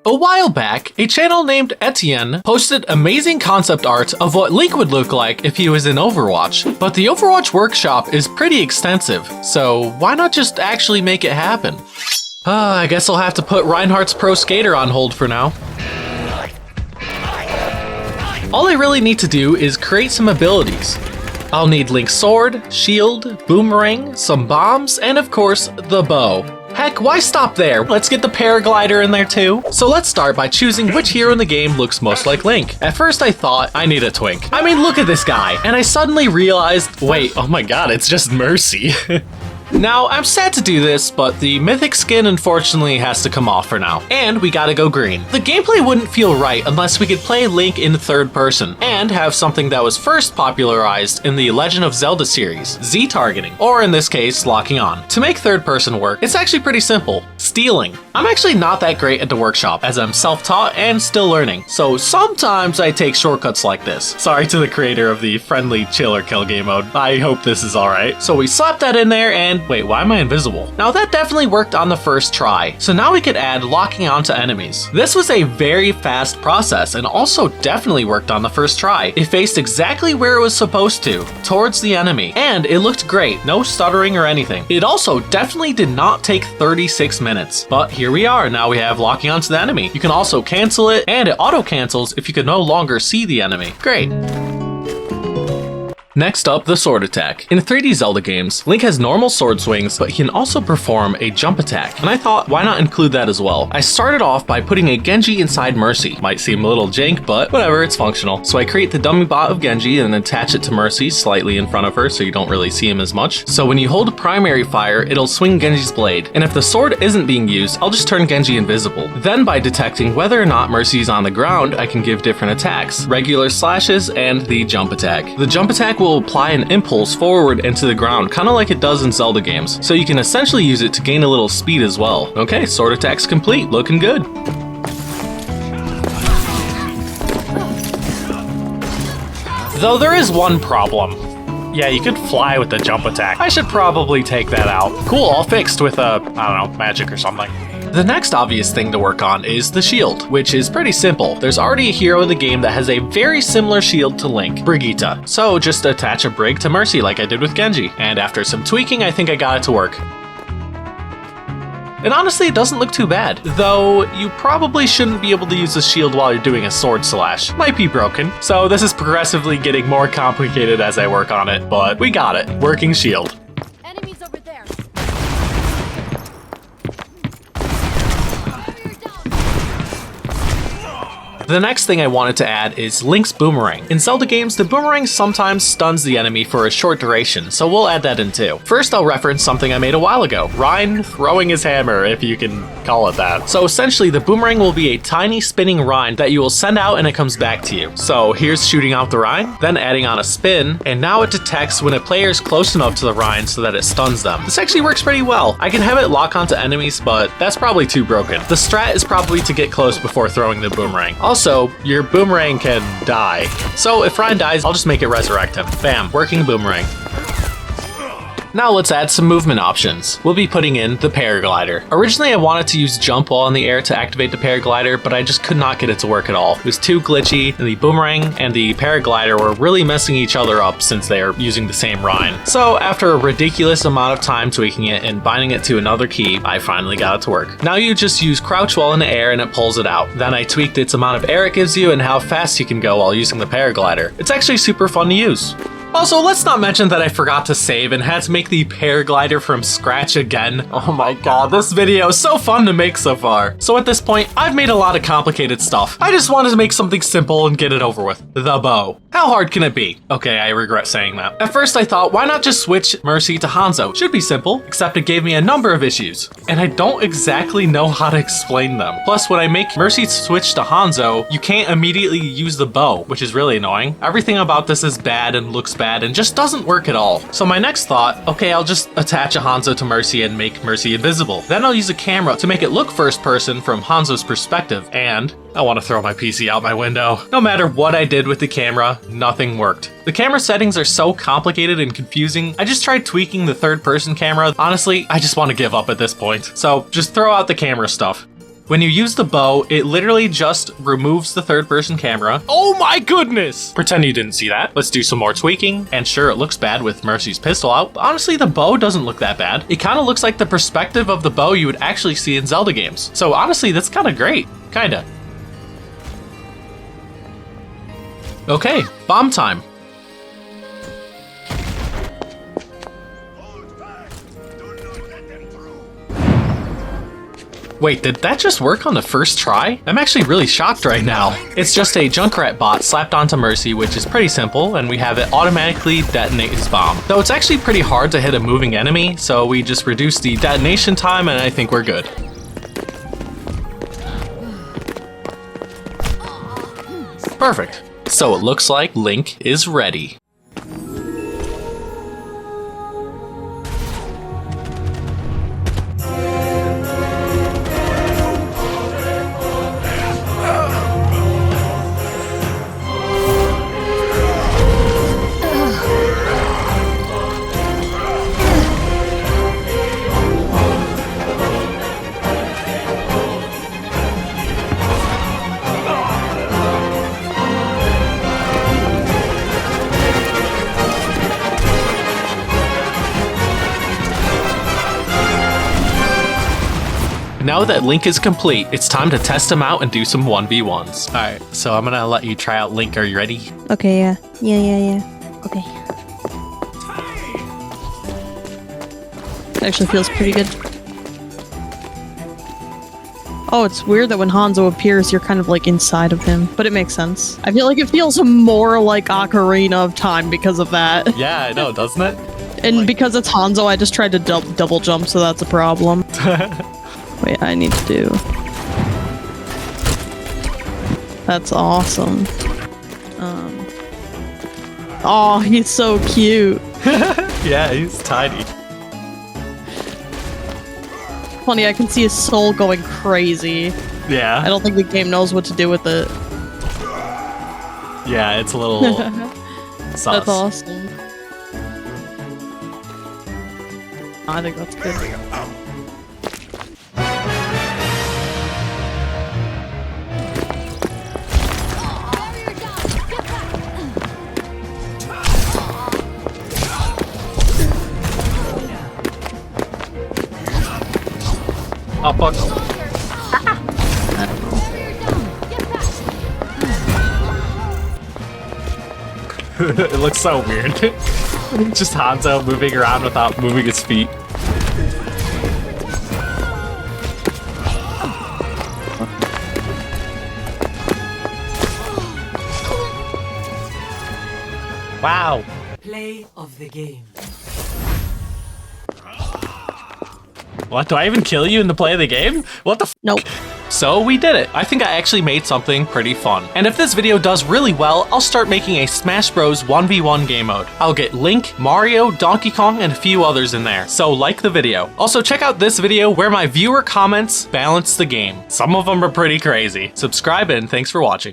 A while back, a channel named Etienne posted amazing concept art of what Link would look like if he was in Overwatch, but the Overwatch workshop is pretty extensive, so why not just actually make it happen? I guess I'll have to put Reinhardt's Pro Skater on hold for now. All I really need to do is create some abilities. I'll need Link's sword, shield, boomerang, some bombs, and of course, the bow. Heck, why stop there? Let's get the paraglider in there too. So let's start by choosing which hero in the game looks most like Link. At first I thought, I need a twink. I mean, look at this guy. And I suddenly realized, wait, oh my god, it's just Mercy. Now, I'm sad to do this, but the mythic skin unfortunately has to come off for now, and we gotta go green. The gameplay wouldn't feel right unless we could play Link in third person, and have something that was first popularized in the Legend of Zelda series, Z-targeting, or in this case, locking on. To make third person work, it's actually pretty simple. Stealing. I'm actually not that great at the workshop, as I'm self-taught and still learning, so sometimes I take shortcuts like this. Sorry to the creator of the friendly chill or kill game mode, I hope this is alright. So we slap that in there and wait, why am I invisible? Now that definitely worked on the first try, so now we could add locking onto enemies. This was a very fast process and also definitely worked on the first try. It faced exactly where it was supposed to, towards the enemy, and it looked great, no stuttering or anything. It also definitely did not take 36 minutes, but here we are, now we have locking onto the enemy. You can also cancel it, and it auto cancels if you can no longer see the enemy. Great. Next up, the sword attack. In 3D Zelda games, Link has normal sword swings, but he can also perform a jump attack, and I thought, why not include that as well? I started off by putting a Genji inside Mercy. Might seem a little jank, but whatever, it's functional. So I create the dummy bot of Genji and attach it to Mercy slightly in front of her so you don't really see him as much. So when you hold primary fire, it'll swing Genji's blade, and if the sword isn't being used, I'll just turn Genji invisible. Then by detecting whether or not Mercy's on the ground, I can give different attacks, regular slashes, and the jump attack. The jump attack will apply an impulse forward into the ground, kind of like it does in Zelda games, so you can essentially use it to gain a little speed as well. Okay, sword attack's complete, looking good. Though there is one problem. Yeah, you could fly with the jump attack. I should probably take that out. Cool, all fixed with I don't know, magic or something. The next obvious thing to work on is the shield, which is pretty simple. There's already a hero in the game that has a very similar shield to Link, Brigitte. So just attach a Brig to Mercy like I did with Genji, and after some tweaking, I think I got it to work. And honestly, it doesn't look too bad, though you probably shouldn't be able to use the shield while you're doing a sword slash. Might be broken, so this is progressively getting more complicated as I work on it, but we got it. Working shield. Enemies over there. The next thing I wanted to add is Link's boomerang. In Zelda games, the boomerang sometimes stuns the enemy for a short duration, so we'll add that in too. First, I'll reference something I made a while ago, Rein throwing his hammer, if you can call it that. So essentially, the boomerang will be a tiny spinning Rein that you will send out and it comes back to you. So here's shooting out the Rein, then adding on a spin, and now it detects when a player is close enough to the Rein so that it stuns them. This actually works pretty well. I can have it lock onto enemies, but that's probably too broken. The strat is probably to get close before throwing the boomerang. Also, your boomerang can die. So if Ryan dies, I'll just make it resurrect him. Bam, working boomerang. Now let's add some movement options. We'll be putting in the paraglider. Originally I wanted to use jump while in the air to activate the paraglider, but I just could not get it to work at all. It was too glitchy, and the boomerang and the paraglider were really messing each other up since they are using the same Rhine. So after a ridiculous amount of time tweaking it and binding it to another key, I finally got it to work. Now you just use crouch while in the air and it pulls it out. Then I tweaked its amount of air it gives you and how fast you can go while using the paraglider. It's actually super fun to use. Also, let's not mention that I forgot to save and had to make the paraglider from scratch again. Oh my god, this video is so fun to make so far. So at this point, I've made a lot of complicated stuff. I just wanted to make something simple and get it over with. The bow. How hard can it be? Okay, I regret saying that. At first I thought, why not just switch Mercy to Hanzo? Should be simple, except it gave me a number of issues, and I don't exactly know how to explain them. Plus, when I make Mercy switch to Hanzo, you can't immediately use the bow, which is really annoying. Everything about this is bad and looks bad and just doesn't work at all. So my next thought, okay, I'll just attach a Hanzo to Mercy and make Mercy invisible. Then I'll use a camera to make it look first person from Hanzo's perspective, and I want to throw my PC out my window. No matter what I did with the camera, nothing worked. The camera settings are so complicated and confusing. I just tried tweaking the third person camera. Honestly, I just want to give up at this point. So just throw out the camera stuff. When you use the bow, it literally just removes the third-person camera. Oh my goodness! Pretend you didn't see that. Let's do some more tweaking. And sure, it looks bad with Mercy's pistol out, but honestly, the bow doesn't look that bad. It kind of looks like the perspective of the bow you would actually see in Zelda games. So honestly, that's kind of great. Kinda. Okay, bomb time. Wait, did that just work on the first try? I'm actually really shocked right now. It's just a Junkrat bot slapped onto Mercy, which is pretty simple, and we have it automatically detonate his bomb. Though it's actually pretty hard to hit a moving enemy, so we just reduce the detonation time and I think we're good. Perfect. So it looks like Link is ready. Now that Link is complete, it's time to test him out and do some 1v1s. Alright, so I'm gonna let you try out Link. Are you ready? Okay, yeah. Okay. Actually feels pretty good. Oh, it's weird that when Hanzo appears, you're kind of like inside of him, but it makes sense. I feel like it feels more like Ocarina of Time because of that. Yeah, I know, doesn't it? And because it's Hanzo, I just tried to double jump, so that's a problem. Wait, I need to do... That's awesome. Oh, he's so cute. Yeah, he's tiny. Funny, I can see his soul going crazy. Yeah. I don't think the game knows what to do with it. Yeah, it's a little sus. That's awesome. I think that's good. Oh, fuck. I don't know. It looks so weird. Just Hanzo moving around without moving his feet. Wow. Play of the game. What? Do I even kill you in the play of the game? What the f? Nope. So we did it. I think I actually made something pretty fun. And if this video does really well, I'll start making a Smash Bros 1v1 game mode. I'll get Link, Mario, Donkey Kong, and a few others in there. So like the video. Also check out this video where my viewer comments balance the game. Some of them are pretty crazy. Subscribe and thanks for watching.